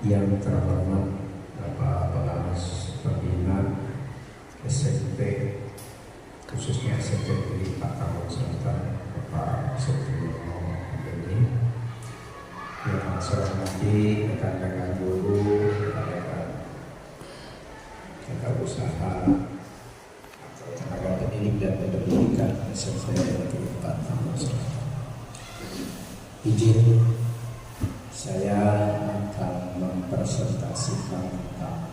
Yang terhormat Bapak Pengawas Pembina SMP, khususnya SMP Negeri Pak Tambun Selatan, Bapak Supriyono ini, yang saya hormati rekan-rekan guru, rekan usaha, tenaga pendidik dan pendidikan SMP Negeri Pak Tambun Selatan. Izin saya akan mempresentasikan tentang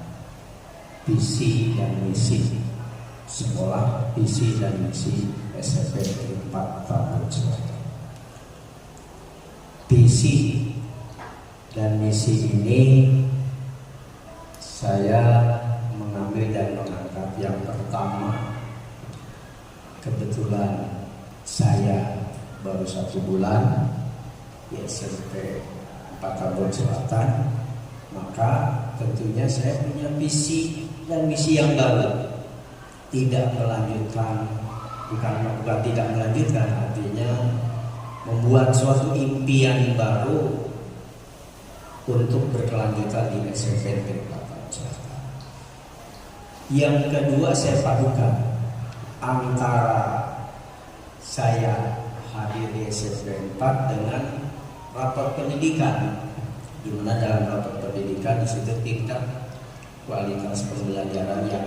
visi dan misi sekolah, visi dan misi SMP Negeri 4 Tambun Selatan. Visi dan misi ini saya mengambil dan mengangkat yang pertama. Kebetulan saya baru 1 bulan di SMP 4 Tambun Selatan, maka tentunya saya punya visi dan misi yang baru. Tidak melanjutkan, bukan tidak melanjutkan, artinya membuat suatu impian baru untuk berkelanjutan di SMP Negeri 4 Tambun Selatan. Yang kedua, saya padukan antara saya hadir di SMP 4 dengan rapat pendidikan, di mana dalam rapat pendidikan di situ tingkat kualitas pembelajaran yang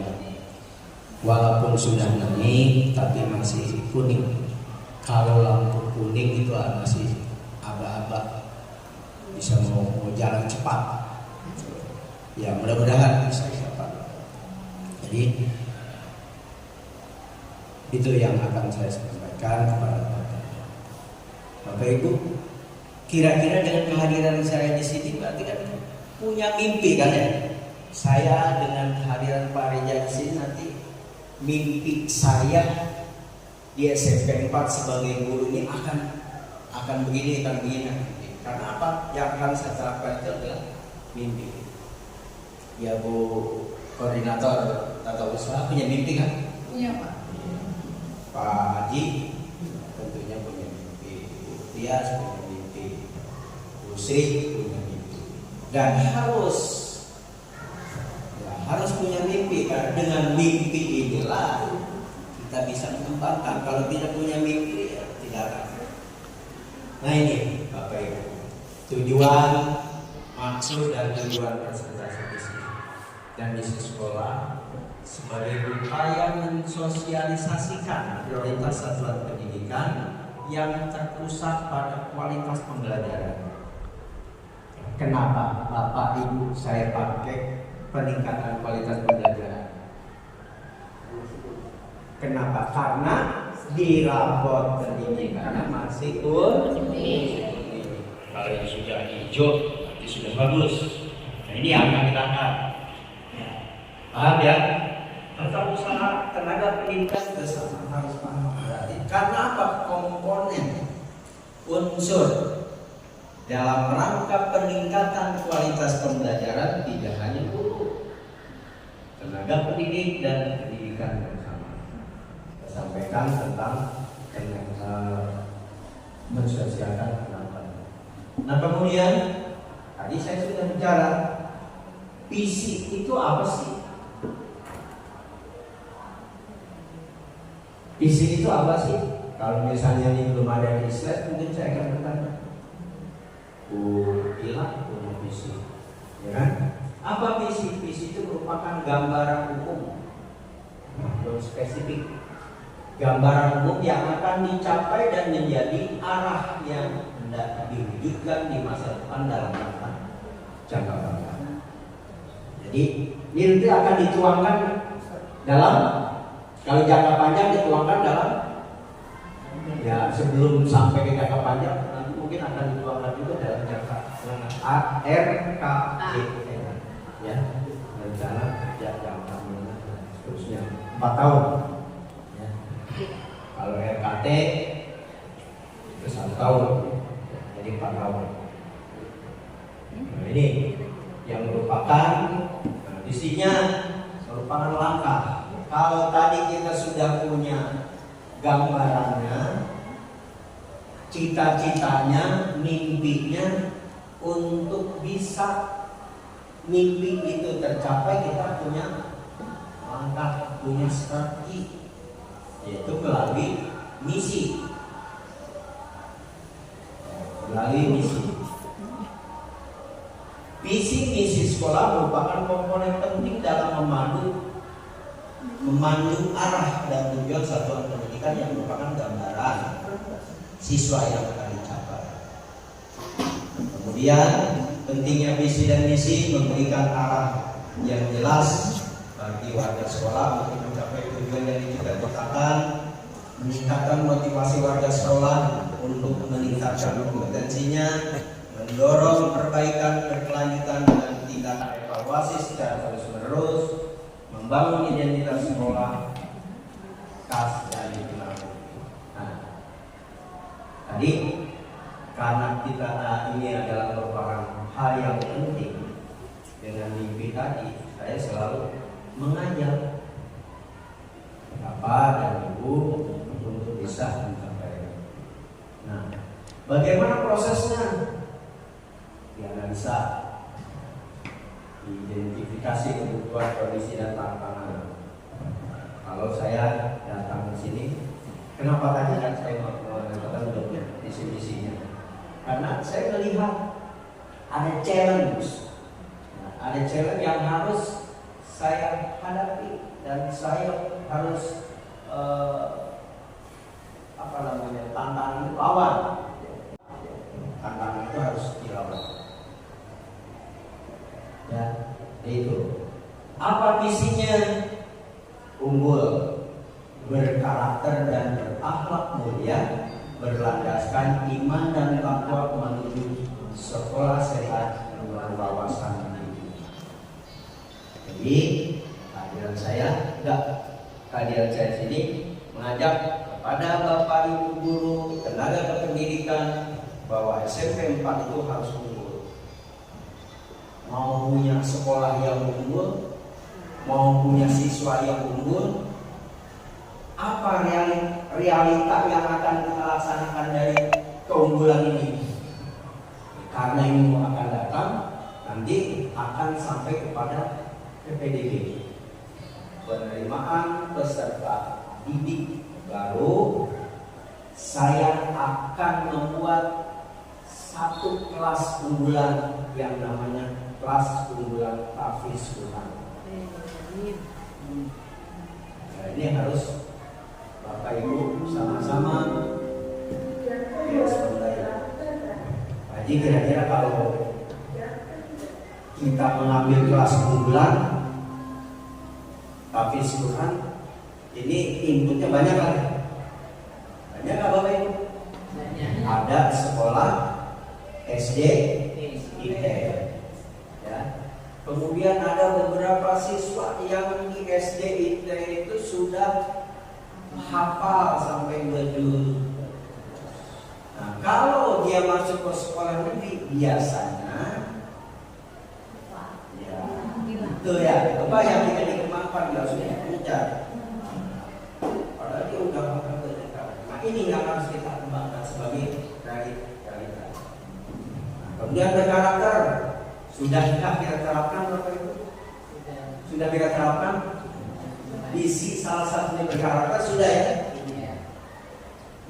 walaupun sudah naik tapi masih kuning. Kalau lampu kuning itu masih aba-aba, bisa mau jalan cepat. Ya mudah-mudahan bisa cepat. Jadi itu yang akan saya sampaikan kepada Bapak Ibu. Kira-kira dengan kehadiran saya di sini berarti kan punya mimpi kan ya? Saya dengan kehadiran Pak Reja di sini nanti mimpi saya di SMP 4 sebagai guru ini akan begini. Karena apa? Yang akan saya terapkan itu adalah mimpi. Ya Bu Koordinator Tata Usaha punya mimpi kan? Punya Pak. Pak Haji tentunya punya mimpi. Tias punya mimpi. Bu Sri punya mimpi. Dan harus punya mimpi, karena dengan mimpi inilah kita bisa mengembangkan. Kalau tidak punya mimpi ya tidak akan. Nah ini Bapak Ibu, tujuan, maksud dan tujuan presentasi visi dan misi sekolah sebagai upaya mensosialisasikan prioritas satuan pendidikan yang terpusat pada kualitas pembelajaran. Kenapa Bapak Ibu saya pakai peningkatan kualitas pembelajaran? Kenapa? Karena di rapor pendidikannya masih kuning. Kalau yang sudah hijau berarti sudah bagus. Nah ini yang akan kita angkat. Paham ya? Tata usaha tenaga pendidikan bersama harus paham berarti. Karena apa? Komponen unsur dalam rangka peningkatan kualitas pembelajaran tidak hanya guru, tenaga pendidik dan pendidikan bersama. Saya sampaikan tentang mensosialisasikan penampilan. Nah kemudian tadi saya sudah bicara visi itu apa sih? Visi itu apa sih? Kalau misalnya ini belum ada di slide, mungkin saya akan bertanya. Hilang punya visi, ya kan? Apa visi? Visi itu merupakan gambaran umum, belum spesifik. Gambaran umum yang akan dicapai dan menjadi arah yang hendak diwujudkan di masa depan dalam jangka panjang. Jadi ini nanti akan dituangkan dalam, kalau jangka panjang dituangkan dalam, ya sebelum sampai ke jangka panjang nanti mungkin akan dituangkan juga dalam jangka RKJM, ya, rencana kerja jangka menengah dan seterusnya 4 tahun. Ya. Kalau RKT itu 1 tahun, jadi 4 tahun. Nah ini yang merupakan isinya merupakan langkah. Kalau tadi kita sudah punya gambarannya, cita-citanya, mimpinya untuk bisa mimpi itu tercapai, kita punya langkah, punya strategi, yaitu melalui misi. Visi misi sekolah merupakan komponen penting dalam memandu arah dan tujuan satuan pendidikan yang merupakan gambaran siswa yang akan dicapai. Kemudian pentingnya visi dan misi memberikan arah yang jelas bagi warga sekolah untuk mencapai tujuan yang dicita-citakan, meningkatkan motivasi warga sekolah untuk meningkatkan kompetensinya, mendorong perbaikan berkelanjutan dan tindakan evaluasi secara terus-menerus, membangun identitas sekolah khas dan dikenal. Nah, tadi karena kita ini adalah merupakan hal yang penting, dengan mimpi tadi saya selalu mengajak Bapak dan Ibu untuk bisa mencapai. Nah, bagaimana prosesnya? Dianalisa, identifikasi kebutuhan, kondisi dan tantangan. Kalau saya datang ke sini, kenapa tadi kan saya mengatakan visi-misinya? Karena saya melihat ada challenge, ada challenge yang harus saya hadapi dan saya harus tantangan lawan. Tantangan itu harus dilawan. Ya, itu. Apa visinya? Unggul, berkarakter dan berakhlak mulia, berlandaskan iman dan takwa menuju sekolah sehat dengan wawasan tinggi. Jadi kehadiran saya sini mengajak kepada Bapak Ibu guru, tenaga kependidikan bahwa SMP 4 itu harus unggul. Mau punya sekolah yang unggul, mau punya siswa yang unggul, apa realita yang akan kita laksanakan dari keunggulan ini? Karena ini akan datang, nanti akan sampai kepada PPDB, penerimaan peserta didik baru. Saya akan membuat satu kelas unggulan yang namanya kelas unggulan tahfiz Quran. Nah, ini harus Bapak Ibu sama-sama waspadai. Jadi kira-kira kalau kita mengambil kelas unggulan tahfiz Quran, ini inputnya banyak kan? Banyak nggak Bapak Ibu? Ada sekolah SD, IT, ya. Kemudian ada beberapa siswa yang di SD IT itu sudah hafal sampai bejul. Nah, kalau dia masuk ke sekolah negeri biasanya, ya, itu ya, apa yang kita dikembangkan nggak usah dikejar. Padahal dia udah hafal bejul. Nah, ini yang harus kita kembangkan sebagai realitas. Kemudian berkarakter, sudah kita terapkan Bapak Ibu? Sudah kita terapkan? Visi salah satunya berkarakter sudah ya?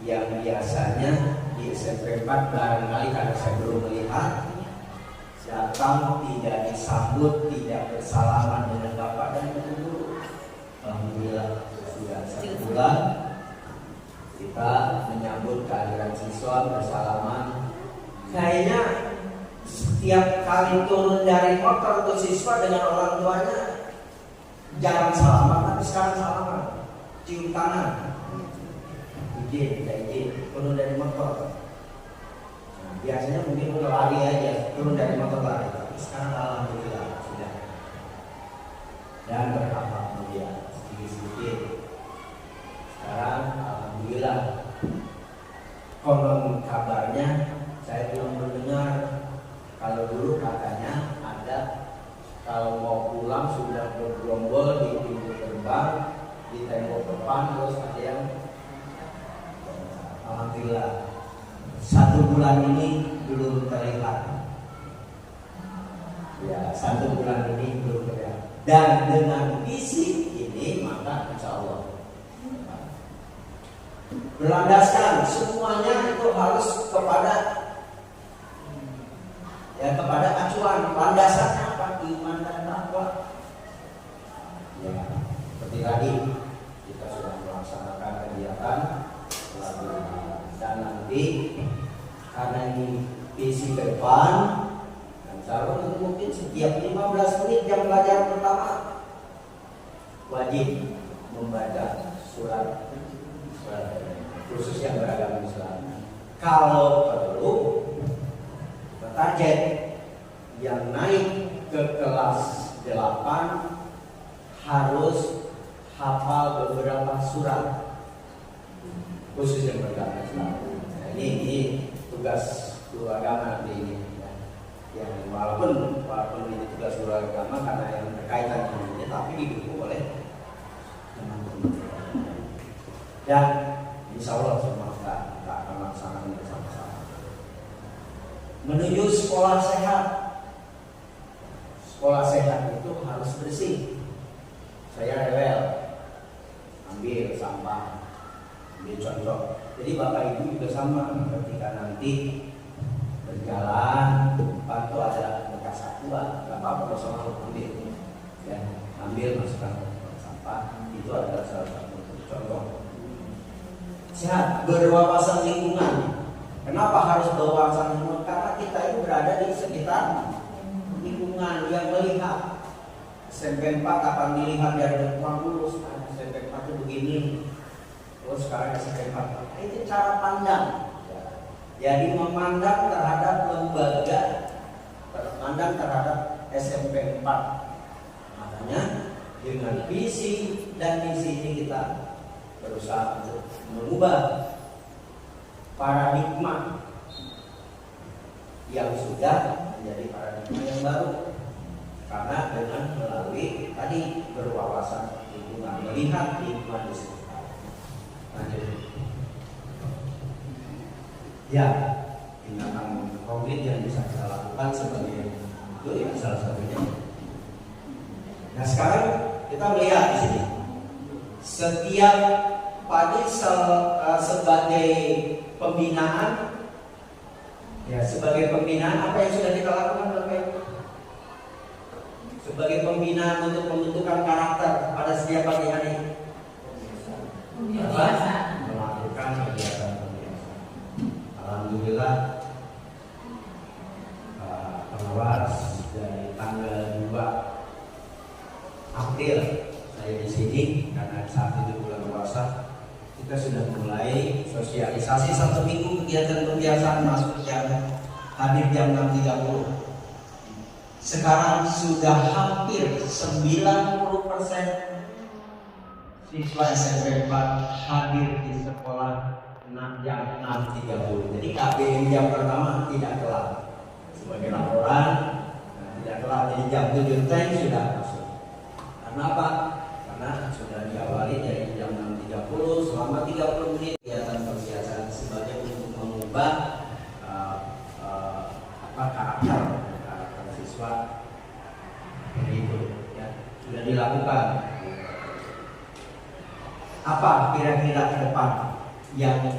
Yang biasanya di SMP 4 barangkali karena saya belum melihat, datang tidak disambut, tidak bersalaman dengan Bapak dan Ibu guru. Alhamdulillah sudah 1 bulan kita menyambut kehadiran siswa bersalaman. Kayaknya setiap kali turun dari motor untuk siswa dengan orang tuanya jarang salaman, tapi sekarang salaman, cium tangan, izin, turun dari motor. Nah, biasanya mungkin udah lari aja, turun dari motor lari, tapi sekarang alhamdulillah sudah. Dan berakhlak mulia sedikit-sedikit. Sekarang alhamdulillah. Konon kabarnya saya belum mendengar. Kalau dulu katanya ada, kalau mau pulang sudah bergerombol di pintu gerbang, di tembok depan, terus ada yang alhamdulillah 1 bulan ini belum terlihat. Ya, 1 bulan ini belum bergerak. Dan dengan visi ini maka insya Allah berlandaskan semuanya itu harus kepada acuan landasannya apa? Iman dan takwa. Ya, seperti tadi kita sudah melaksanakan kegiatan dan nanti karena ini visi ke depan, dan calon mungkin setiap 15 menit jam pelajaran pertama wajib membaca surat khusus yang beragama Islam. Kalau perlu target yang naik ke kelas 8 harus hafal beberapa surat khusus yang beragama Islam. Nah, ini tugas guru agama nanti ini. Ya, walaupun ini tugas guru agama karena yang berkaitan dengan ini, tapi didukung oleh teman-teman. Dan insya Allah semua kita akan laksanakan bersama-sama. Menuju sekolah sehat. Sekolah sehat itu harus bersih. Saya rewel, ambil sampah, ambil contoh. Jadi Bapak Ibu juga sama, ketika nanti berjalan depan itu ada bekas aqua, nggak apa-apa sama ambil, ya, ambil masukkan ke sampah. Itu adalah salah satu contoh. Sehat, berwawasan lingkungan. Kenapa harus berwawasan lingkungan? Karena kita itu berada di sekitar lingkungan yang melihat. SMP 4 akan dilihat dari depan dulu, SMP 4 itu begini, terus sekarang SMP 4. Nah, itu cara pandang. Jadi memandang terhadap lembaga, memandang terhadap SMP 4. Makanya dengan visi dan misi ini kita berusaha untuk mengubah paradigma yang sudah menjadi paradigma yang baru. Karena dengan melalui tadi berwawasan lingkungan, melihat lingkungan di sekitar. Lanjut. Ya, tindakan konkret yang bisa kita lakukan sebagai itu ya salah satunya. Nah sekarang kita melihat di sini setiap pagi sebagai pembinaan, ya sebagai pembinaan apa yang sudah kita lakukan Bapak? Sebagai pembinaan untuk pembentukan karakter pada setiap pagi hari. Melakukan kegiatan pembiasaan. Alhamdulillah pengawas dari tanggal 2 April saya di sini karena saat itu bulan puasa, kita sudah mulai sosialisasi 1 minggu kegiatan pembiasaan masuk jam hadir jam 6.30. Sekarang sudah hampir 90% siswa SMP 4 hadir di sekolah jam 6.30. Jadi KBM jam pertama tidak telat. Sebagai laporan tidak telat. Jadi jam 7 sudah masuk. Karena apa? Karena sudah diawali dari jam 6.30 selama 30 menit kegiatan pembiasaan sebagai untuk mengubah karakter siswa begitu ya, sudah dilakukan. Apa kira-kira ke depan yang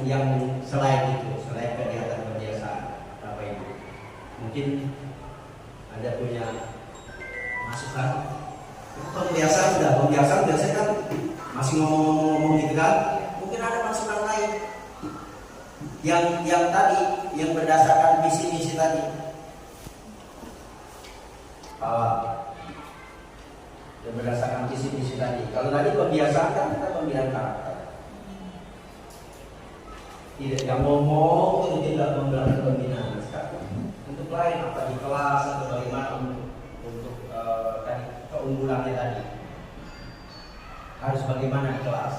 selain itu, selain kegiatan pembiasaan Bapak Ibu? Mungkin ada punya masukan? Pembiasaan biasanya kan masih ngomong-ngomong gitu kan? Mungkin ada masukan lain yang tadi yang berdasarkan visi-misi tadi. Dan berdasarkan visi-misi tadi. Kalau tadi pembiasaan kan kita pembinaan karakter. Tidak yang ngomong itu tidak memberikan pembinaan sekarang. Untuk lain apa di kelas atau bagaimana untuk tadi keunggulannya tadi. Harus bagaimana di kelas?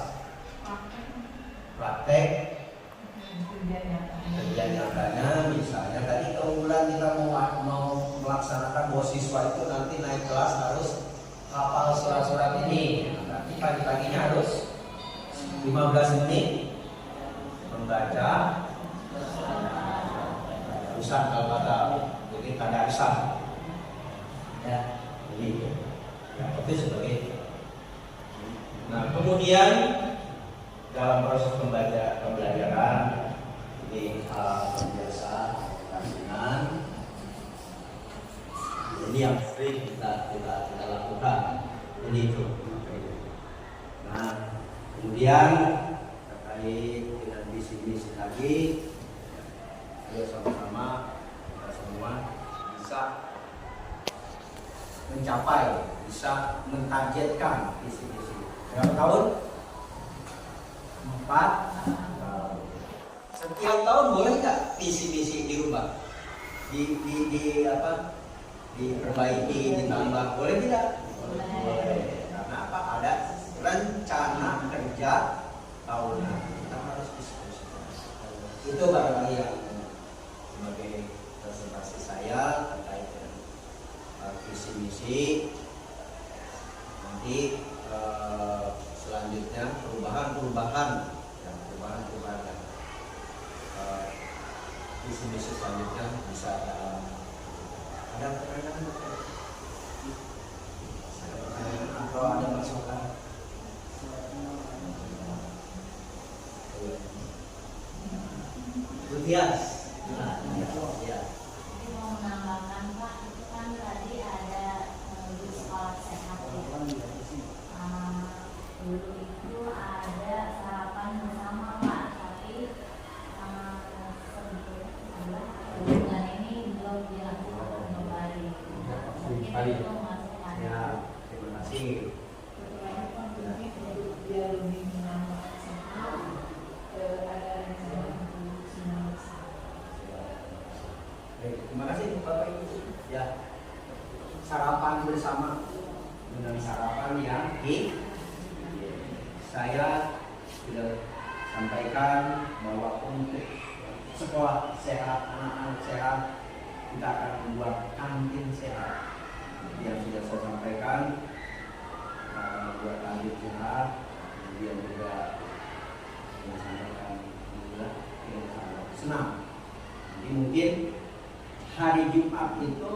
Praktek. Kerja nyatanya misalnya tadi keunggulan kita mau melaksanakan bahwa siswa itu nanti naik kelas harus hafal surat-surat ini. Nanti pagi-paginya harus 15 menit membaca tulisan Al-Fatihah, jadi tanda isam. Ya, ini ya, itu sebagai. Nah, kemudian dalam proses pembelajaran ini biasa kajian ini yang sering kita lakukan ini itu. Nah, kemudian terkait dengan visi-misi lagi, ayo sama-sama kita semua bisa mencapai, bisa mentargetkan visi-misi. Berapa tahun? 4 tahun. Setiap tahun boleh nggak visi-misi dirubah? Diperbaiki, ditambah, boleh tidak? Boleh. Karena apa? Ada rencana kerja tahunan. Kita harus diskusikan. Itu barangkali yang sebagai presentasi saya terkait dengan visi misi. Nanti selanjutnya perubahan yang visi misi selanjutnya bisa ada pertanyaan atau ada masukan. Lufias. Ya. Ini mau menambahkan Pak, itu kan tadi ada di sekolah sehat ya. Dulu itu ada sarapan bersama Pak, tapi bulan ini belum dilakukan kembali. Mungkin itu masukan. Ya, terima kasih. Biar lebih menambahkan sehat, ada rencana untuk sinau. Baik, terima kasih Bapak Ibu. Ya, sarapan bersama dengan sarapan yang saya sudah sampaikan bahwa untuk sekolah sehat, anak-anak sehat, kita akan membuat kantin sehat. Yang sudah saya sampaikan, kita akan membuat kantin sehat, kemudian juga disampaikan juga senam. Jadi mungkin hari Jumat itu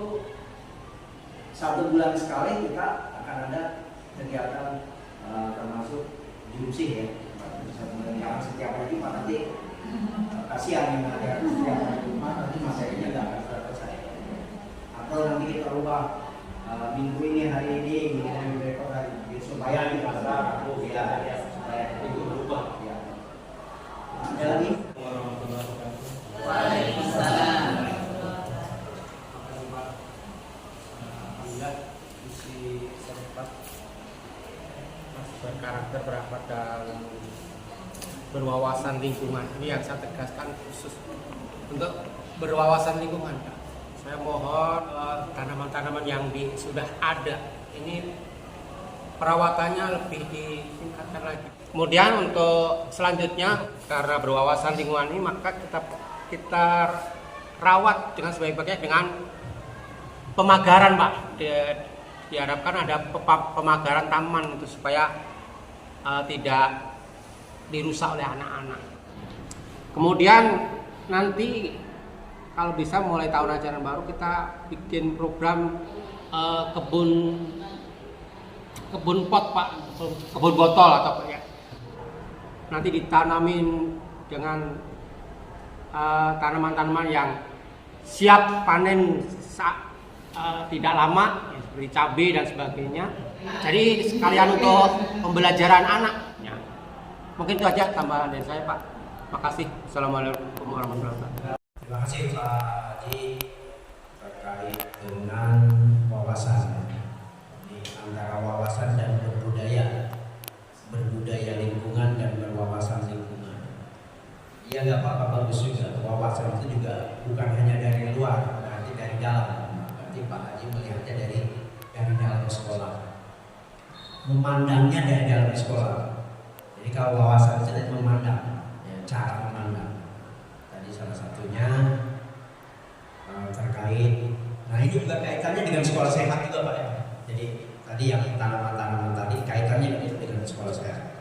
1 bulan sekali kita akan ada kegiatan termasuk jumsih ya. Jangan setiap hari Jumat, nanti kasihan yang ada setiap hari Jumat, nanti materinya nggak akan selesai. Atau nanti kita ubah minggu ini hari ini, minggu besok hari ini, supaya kita supaya itu berubah ya. Ada lagi? Waalaikumsalam. Alhamdulillah isi sempat masih berkarakter berapat dan berwawasan lingkungan. Ini yang saya tegaskan khusus untuk berwawasan lingkungan. Saya mohon tanaman-tanaman yang sudah ada ini perawatannya lebih ditingkatkan lagi. Kemudian untuk selanjutnya, karena berwawasan lingkungan ini, maka kita rawat dengan sebaik-baiknya dengan pemagaran, Pak. Diharapkan ada pemagaran taman itu supaya tidak dirusak oleh anak-anak. Kemudian nanti kalau bisa mulai tahun ajaran baru kita bikin program kebun pot, Pak, kebun botol atau ya. Nanti ditanamin dengan tanaman-tanaman yang siap panen tidak lama, ya, seperti cabai dan sebagainya. Jadi sekalian untuk pembelajaran anak. Ya. Mungkin itu aja tambahan dari saya, Pak. Makasih. Assalamualaikum warahmatullahi wabarakatuh. Terima kasih Pak Haji terkait dengan wawasan. Jadi, antara wawasan dan berbudaya lingkungan dan berwawasan lingkungan. Iya nggak apa-apa, bagus juga. Wawasan itu juga bukan hanya dari luar, berarti dari dalam. Berarti Pak Haji melihatnya dari dalam sekolah, memandangnya dari dalam sekolah. Jadi kalau wawasan itu dari memandang, ya, cara memandang. Tadi salah satunya terkait. Nah ini juga kaitannya dengan sekolah sehat juga Pak ya. Jadi tadi yang tanaman-tanaman tadi kaitannya dengan sekolah sehat.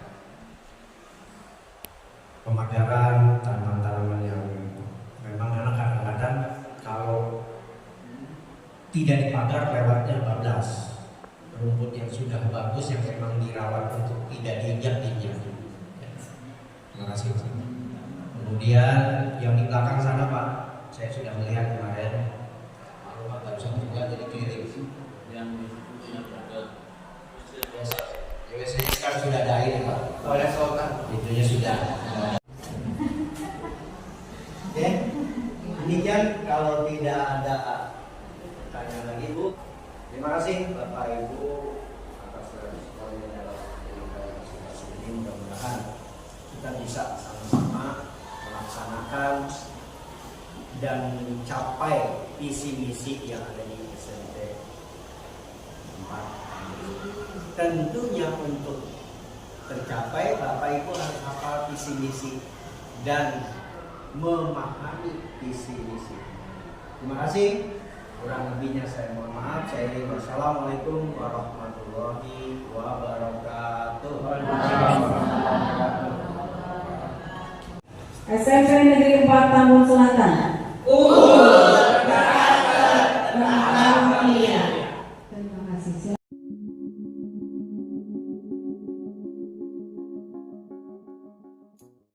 Pemagaran tanaman-tanaman yang memang anak kadang-kadang kalau tidak dipagar lewatnya 14. Rumput yang sudah bagus yang memang dirawat untuk tidak diinjak-injak. Terima kasih Pak. Kemudian yang di belakang sana Pak, saya sudah melihat kemarin. Malu Pak, nggak bisa juga jadi keliling. Yang WC sekarang sudah ada air Pak. Oleh Sultan. Itunya sudah. Oke, demikian kalau tidak ada pertanyaan lagi Bu. Terima kasih Bapak Ibu atas responnya dalam presentasi ini. Mudah-mudahan kita bisa sama-sama melaksanakan dan mencapai visi misi yang ada di SMP 4. Tentunya untuk tercapai Bapak Ibu harus hafal visi misi dan memahami visi misi. Terima kasih. Kurang lebihnya saya mohon maaf. Saya wassalamualaikum warahmatullahi wabarakatuh. SMP Negeri 4 Tambun Selatan.